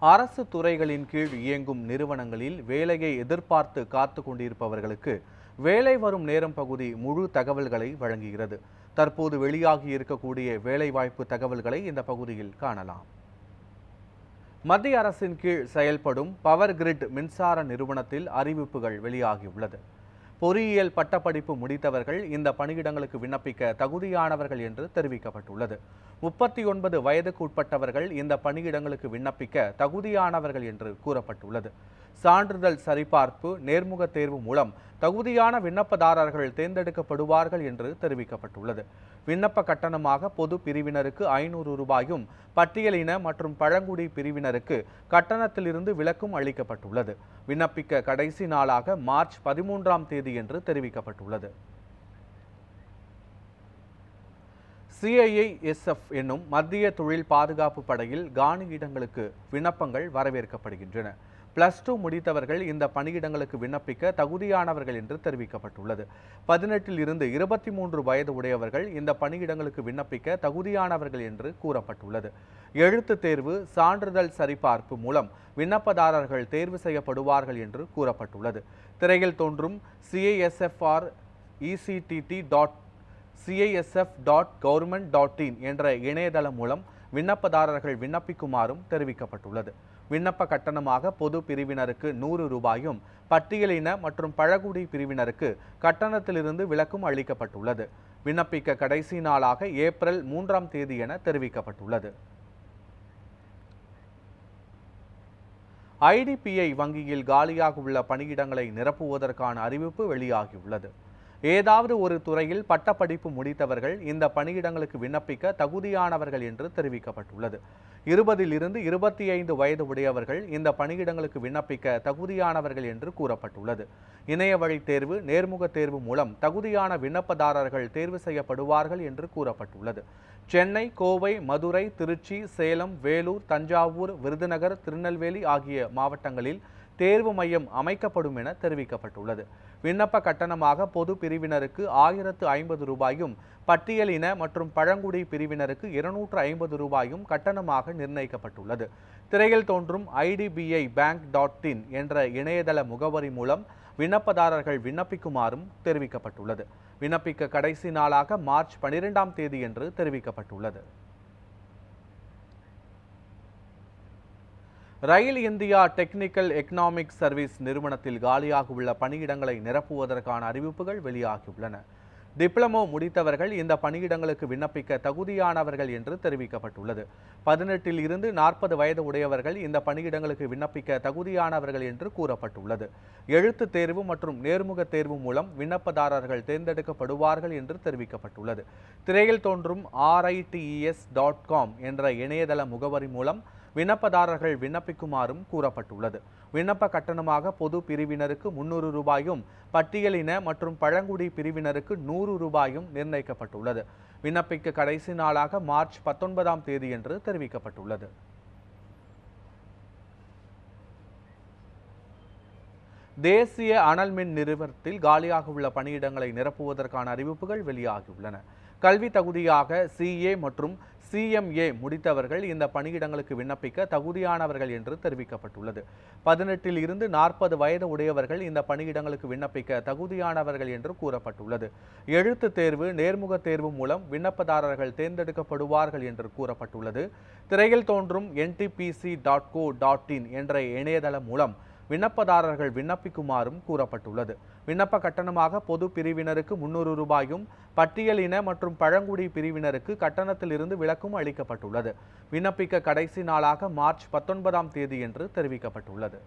அரசு துறைகளின் கீழ் இயங்கும் நிறுவனங்களில் வேலையை எதிர்பார்த்து காத்து கொண்டிருப்பவர்களுக்கு வேலை வரும் நேரம் பகுதி முழு தகவல்களை வழங்குகிறது. தற்போது வெளியாகி இருக்கக்கூடிய வேலைவாய்ப்பு தகவல்களை இந்த பகுதியில் காணலாம். மத்திய அரசின் கீழ் செயல்படும் பவர் கிரிட் மின்சார நிறுவனத்தில் அறிவிப்புகள் வெளியாகியுள்ளது. பொறியியல் பட்டப்படிப்பு முடித்தவர்கள் இந்த பணியிடங்களுக்கு விண்ணப்பிக்க தகுதியானவர்கள் என்று தெரிவிக்கப்பட்டுள்ளது. 39 வயதுக்கு உட்பட்டவர்கள் இந்த பணியிடங்களுக்கு விண்ணப்பிக்க தகுதியானவர்கள் என்று கூறப்பட்டுள்ளது. சான்றிதழ் சரிபார்ப்பு, நேர்முக தேர்வு மூலம் தகுதியான விண்ணப்பதாரர்கள் தேர்ந்தெடுக்கப்படுவார்கள் என்று தெரிவிக்கப்பட்டுள்ளது. விண்ணப்ப கட்டணமாக பொது பிரிவினருக்கு 500 ரூபாயும், பட்டியலின மற்றும் பழங்குடி பிரிவினருக்கு கட்டணத்திலிருந்து விலக்கும் அளிக்கப்பட்டுள்ளது. விண்ணப்பிக்க கடைசி நாளாக மார்ச் 13ஆம் தேதி என்று தெரிவிக்கப்பட்டுள்ளது. CISF என்னும் மத்திய தொழில் பாதுகாப்பு படையில் காணியிடங்களுக்கு விண்ணப்பங்கள் வரவேற்கப்படுகின்றன. +2 முடித்தவர்கள் இந்த பணியிடங்களுக்கு விண்ணப்பிக்க தகுதியானவர்கள் என்று தெரிவிக்கப்பட்டுள்ளது. 18 இருந்து 23 வயது உடையவர்கள் இந்த பணியிடங்களுக்கு விண்ணப்பிக்க தகுதியானவர்கள் என்று கூறப்பட்டுள்ளது. எழுத்து தேர்வு, சான்றிதழ் சரிபார்ப்பு மூலம் விண்ணப்பதாரர்கள் தேர்வு செய்யப்படுவார்கள் என்று கூறப்பட்டுள்ளது. திரையில் தோன்றும் CISF.cisf.government.in என்ற இணையதளம் மூலம் விண்ணப்பதாரர்கள் விண்ணப்பிக்குமாறும் தெரிவிக்கப்பட்டுள்ளது. விண்ணப்ப கட்டணமாக பொது பிரிவினருக்கு 100 ரூபாயும், பட்டியலின மற்றும் பழங்குடி பிரிவினருக்கு கட்டணத்திலிருந்து விலக்கும் அளிக்கப்பட்டுள்ளது. விண்ணப்பிக்க கடைசி நாளாக ஏப்ரல் 3ஆம் தேதி என தெரிவிக்கப்பட்டுள்ளது. IDPI வங்கியில் காலியாக உள்ள பணியிடங்களை நிரப்புவதற்கான அறிவிப்பு வெளியாகியுள்ளது. ஏதாவது ஒரு துறையில் பட்டப்படிப்பு முடித்தவர்கள் இந்த பணியிடங்களுக்கு விண்ணப்பிக்க தகுதியானவர்கள் என்று தெரிவிக்கப்பட்டுள்ளது. 20 இருந்து 25 வயது உடையவர்கள் இந்த பணியிடங்களுக்கு விண்ணப்பிக்க தகுதியானவர்கள் என்று கூறப்பட்டுள்ளது. இணைய வழி தேர்வு, நேர்முக தேர்வு மூலம் தகுதியான விண்ணப்பதாரர்கள் தேர்வு செய்யப்படுவார்கள் என்று கூறப்பட்டுள்ளது. சென்னை, கோவை, மதுரை, திருச்சி, சேலம், வேலூர், தஞ்சாவூர், விருதுநகர், திருநெல்வேலி ஆகிய மாவட்டங்களில் தேர்வு மையம் அமைக்கப்படும் என தெரிவிக்கப்பட்டுள்ளது. விண்ணப்ப கட்டணமாக பொது பிரிவினருக்கு 1050 ரூபாயும், பட்டியலின மற்றும் பழங்குடி பிரிவினருக்கு 250 ரூபாயும் கட்டணமாக நிர்ணயிக்கப்பட்டுள்ளது. திரையில் தோன்றும் idbibank.in என்ற இணையதள முகவரி மூலம் விண்ணப்பதாரர்கள் விண்ணப்பிக்குமாறும் தெரிவிக்கப்பட்டுள்ளது. விண்ணப்பிக்க கடைசி நாளாக மார்ச் 12ஆம் தேதி என்று தெரிவிக்கப்பட்டுள்ளது. ரயில் இந்தியா டெக்னிக்கல் எக்கனாமிக் சர்வீஸ் நிறுவனத்தில் காலியாக உள்ள பணியிடங்களை நிரப்புவதற்கான அறிவிப்புகள் வெளியாகியுள்ளன. டிப்ளமோ முடித்தவர்கள் இந்த பணியிடங்களுக்கு விண்ணப்பிக்க தகுதியானவர்கள் என்று தெரிவிக்கப்பட்டுள்ளது. 18 இருந்து 40 வயது உடையவர்கள் இந்த பணியிடங்களுக்கு விண்ணப்பிக்க தகுதியானவர்கள் என்று கூறப்பட்டுள்ளது. எழுத்து தேர்வு மற்றும் நேர்முக தேர்வு மூலம் விண்ணப்பதாரர்கள் தேர்ந்தெடுக்கப்படுவார்கள் என்று தெரிவிக்கப்பட்டுள்ளது. திரையில் தோன்றும் RITES.com என்ற இணையதள முகவரி மூலம் விண்ணப்பதாரர்கள் விண்ணப்பிக்குமாறும் கூறப்பட்டுள்ளது. விண்ணப்ப கட்டணமாக பொது பிரிவினருக்கு 300 ரூபாயும், பட்டியலின மற்றும் பழங்குடி பிரிவினருக்கு 100 ரூபாயும் நிர்ணயிக்கப்பட்டுள்ளது. விண்ணப்பிக்க கடைசி நாளாக மார்ச் 19ஆம் தேதி என்று தெரிவிக்கப்பட்டுள்ளது. தேசிய அனல் மின் நிறுவனத்தில் காலியாக உள்ள பணியிடங்களை நிரப்புவதற்கான அறிவிப்புகள் வெளியாகியுள்ளன. கல்வி தகுதியாக CA மற்றும் CMA முடித்தவர்கள் இந்த பணியிடங்களுக்கு விண்ணப்பிக்க தகுதியானவர்கள் என்று தெரிவிக்கப்பட்டுள்ளது. 18 இருந்து 40 வயது உடையவர்கள் இந்த பணியிடங்களுக்கு விண்ணப்பிக்க தகுதியானவர்கள் என்று கூறப்பட்டுள்ளது. எழுத்து தேர்வு, நேர்முக தேர்வு மூலம் விண்ணப்பதாரர்கள் தேர்ந்தெடுக்கப்படுவார்கள் என்று கூறப்பட்டுள்ளது. திரையில் தோன்றும் ntpc.co.in என்ற இணையதளம் மூலம் விண்ணப்பதாரர்கள் விண்ணப்பிக்குமாறும் கூறப்பட்டுள்ளது. விண்ணப்ப கட்டணமாக பொது பிரிவினருக்கு 300 ரூபாயும், பட்டியலின மற்றும் பழங்குடி பிரிவினருக்கு கட்டணத்திலிருந்து விலக்கும் அளிக்கப்பட்டுள்ளது. விண்ணப்பிக்க கடைசி நாளாக மார்ச் 19ஆம் தேதி என்று தெரிவிக்கப்பட்டுள்ளது.